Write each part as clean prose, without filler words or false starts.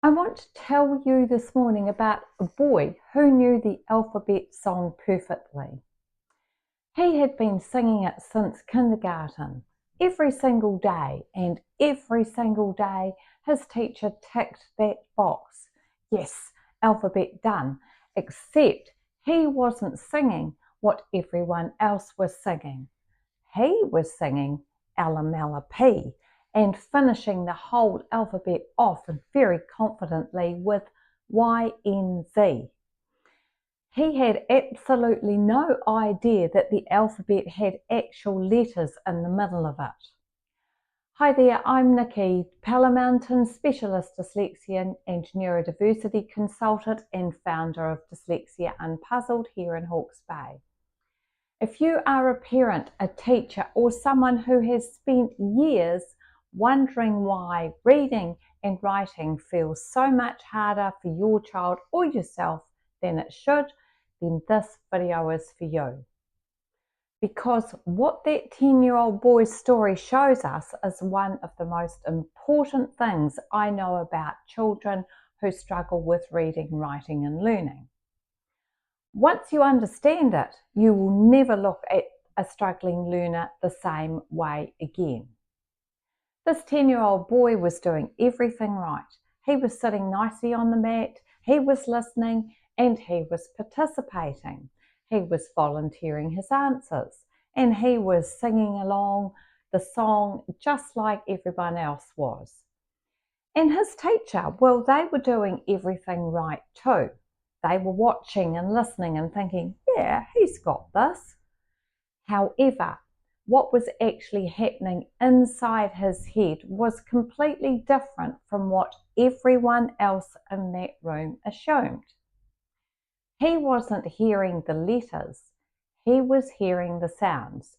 I want to tell you this morning about a boy who knew the alphabet song perfectly. He had been singing it since kindergarten, every single day, and every single day his teacher ticked that box. Yes, alphabet done, except he wasn't singing what everyone else was singing. He was singing Ella Mella P and finishing the whole alphabet off very confidently with YNZ. He had absolutely no idea that the alphabet had actual letters in the middle of it. Hi there, I'm Nikki, Pella Mountain Specialist Dyslexia and Neurodiversity Consultant and founder of Dyslexia Unpuzzled here in Hawke's Bay. If you are a parent, a teacher, or someone who has spent years wondering why reading and writing feels so much harder for your child or yourself than it should, then this video is for you. Because what that 10-year-old boy's story shows us is one of the most important things I know about children who struggle with reading, writing, and learning. Once you understand it, you will never look at a struggling learner the same way again. This 10-year-old boy was doing everything right. He was sitting nicely on the mat, he was listening, and he was participating. He was volunteering his answers, and he was singing along the song just like everyone else was. And his teacher, well, they were doing everything right too. They were watching and listening and thinking, yeah, he's got this. However, what was actually happening inside his head was completely different from what everyone else in that room assumed. He wasn't hearing the letters, he was hearing the sounds.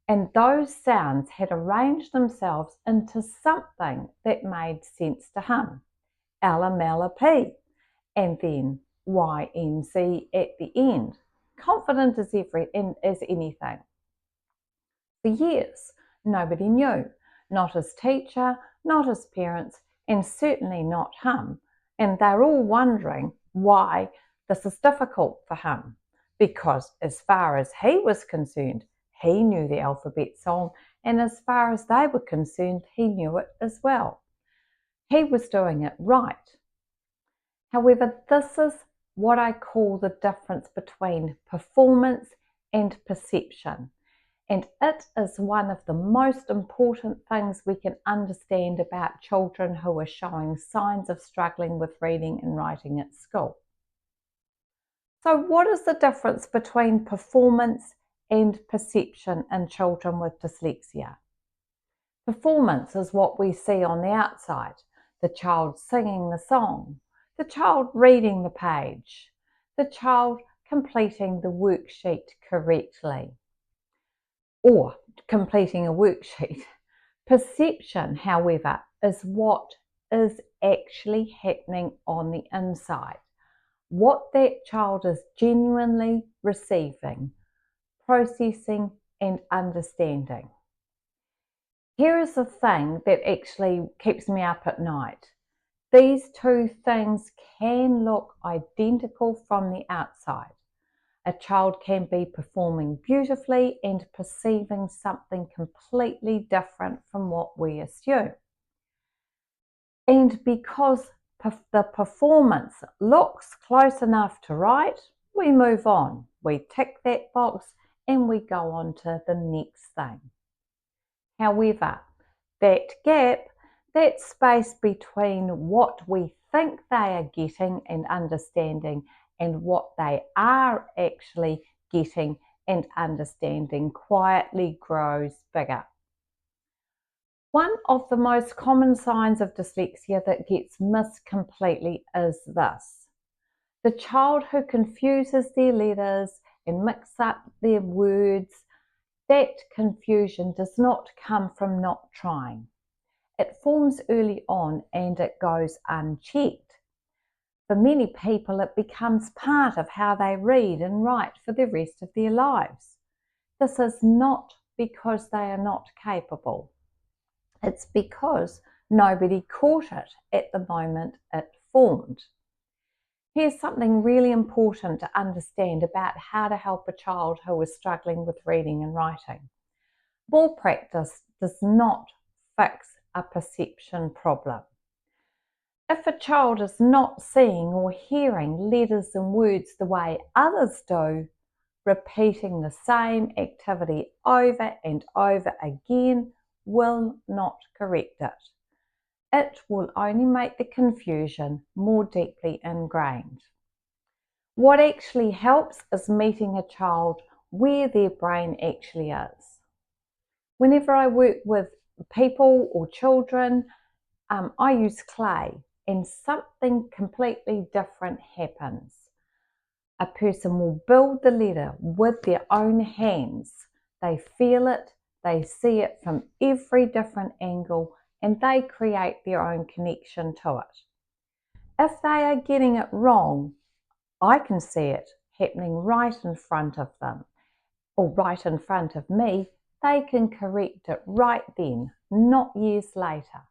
And those sounds had arranged themselves into something that made sense to him. Ella Mella P. And then YNZ at the end, confident as anything. For years, nobody knew, not his teacher, not his parents, and certainly not him. And they're all wondering why this is difficult for him, because as far as he was concerned, he knew the alphabet song, and as far as they were concerned, he knew it as well. He was doing it right. However, this is what I call the difference between performance and perception. And it is one of the most important things we can understand about children who are showing signs of struggling with reading and writing at school. So what is the difference between performance and perception in children with dyslexia? Performance is what we see on the outside, the child singing the song, the child reading the page, the child completing the worksheet correctly, or completing a worksheet. Perception, however, is what is actually happening on the inside, what that child is genuinely receiving, processing, and understanding. Here is the thing that actually keeps me up at night. These two things can look identical from the outside. A child can be performing beautifully and perceiving something completely different from what we assume. And because the performance looks close enough to right, we move on. We tick that box and we go on to the next thing. However, that gap, that space between what we think they are getting and understanding and what they are actually getting and understanding quietly grows bigger. One of the most common signs of dyslexia that gets missed completely is this. The child who confuses their letters and mixes up their words, that confusion does not come from not trying. It forms early on and it goes unchecked. For many people, it becomes part of how they read and write for the rest of their lives. This is not because they are not capable. It's because nobody caught it at the moment it formed. Here's something really important to understand about how to help a child who is struggling with reading and writing. Ball practice does not fix a perception problem. If a child is not seeing or hearing letters and words the way others do, repeating the same activity over and over again will not correct it. It will only make the confusion more deeply ingrained. What actually helps is meeting a child where their brain actually is. Whenever I work with people or children, I use clay and something completely different happens. A person will build the letter with their own hands. They feel it, they see it from every different angle, and they create their own connection to it. If they are getting it wrong, I can see it happening right in front of them or right in front of me. They can correct it right then, not years later.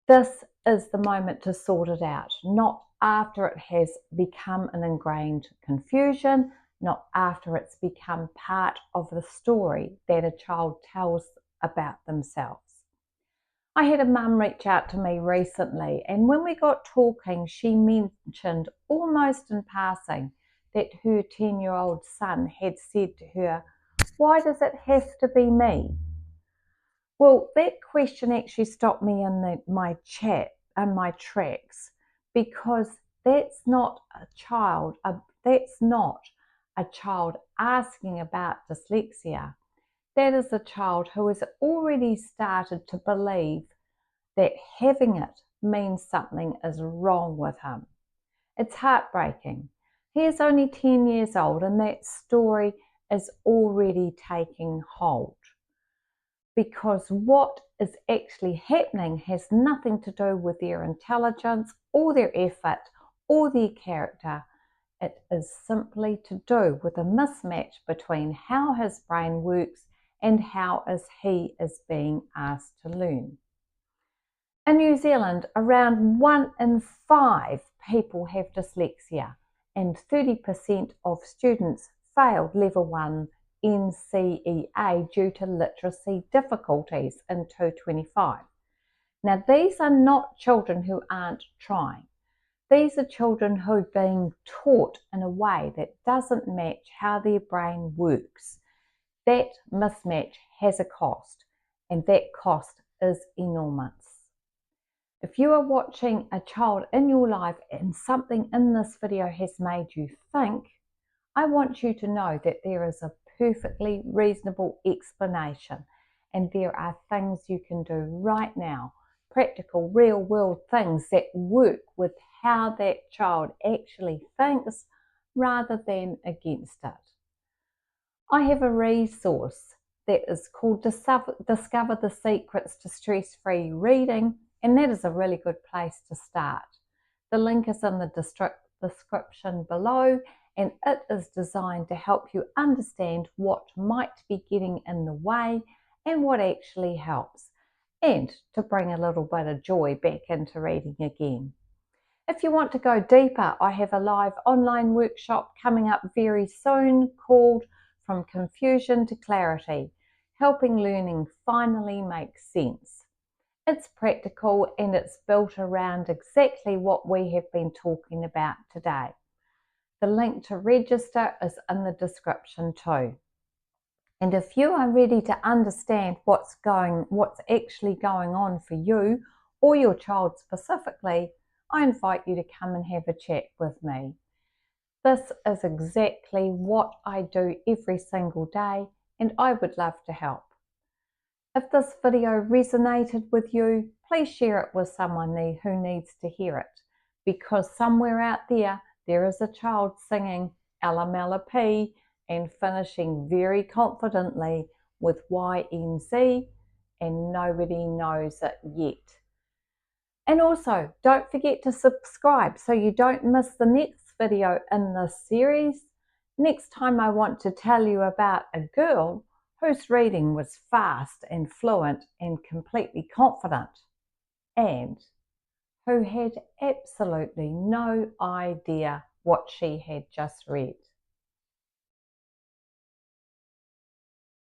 This is the moment to sort it out, not after it has become an ingrained confusion, not after it's become part of the story that a child tells about themselves. I had a mum reach out to me recently, and when we got talking, she mentioned almost in passing that her 10-year-old son had said to her, "Why does it have to be me?" Well, that question actually stopped me in my tracks, because that's not a child asking about dyslexia. That is a child who has already started to believe that having it means something is wrong with him. It's heartbreaking. He is only 10 years old, and that story is already taking hold. Because what is actually happening has nothing to do with their intelligence or their effort or their character. It is simply to do with a mismatch between how his brain works and how he is being asked to learn. In New Zealand, around 1 in 5 people have dyslexia, and 30% of students failed level 1 NCEA due to literacy difficulties in 2025. Now, these are not children who aren't trying. These are children who are being taught in a way that doesn't match how their brain works. That mismatch has a cost, and that cost is enormous. If you are watching a child in your life and something in this video has made you think, I want you to know that there is a perfectly reasonable explanation, and there are things you can do right now, practical, real-world things that work with how that child actually thinks rather than against it. I have a resource that is called Discover the Secrets to Stress-Free Reading, and that is a really good place to start. The link is in the description below, and it is designed to help you understand what might be getting in the way and what actually helps, and to bring a little bit of joy back into reading again. If you want to go deeper, I have a live online workshop coming up very soon called From Confusion to Clarity, helping learning finally make sense. It's practical and it's built around exactly what we have been talking about today. The link to register is in the description too. And if you are ready to understand what's actually going on for you or your child specifically, I invite you to come and have a chat with me. This is exactly what I do every single day, and I would love to help. If this video resonated with you, please share it with someone who needs to hear it, because somewhere out there is a child singing Ella Mella P and finishing very confidently with YNZ, and nobody knows it yet. And also, don't forget to subscribe so you don't miss the next video in this series. Next time I want to tell you about a girl whose reading was fast and fluent and completely confident, and who had absolutely no idea what she had just read.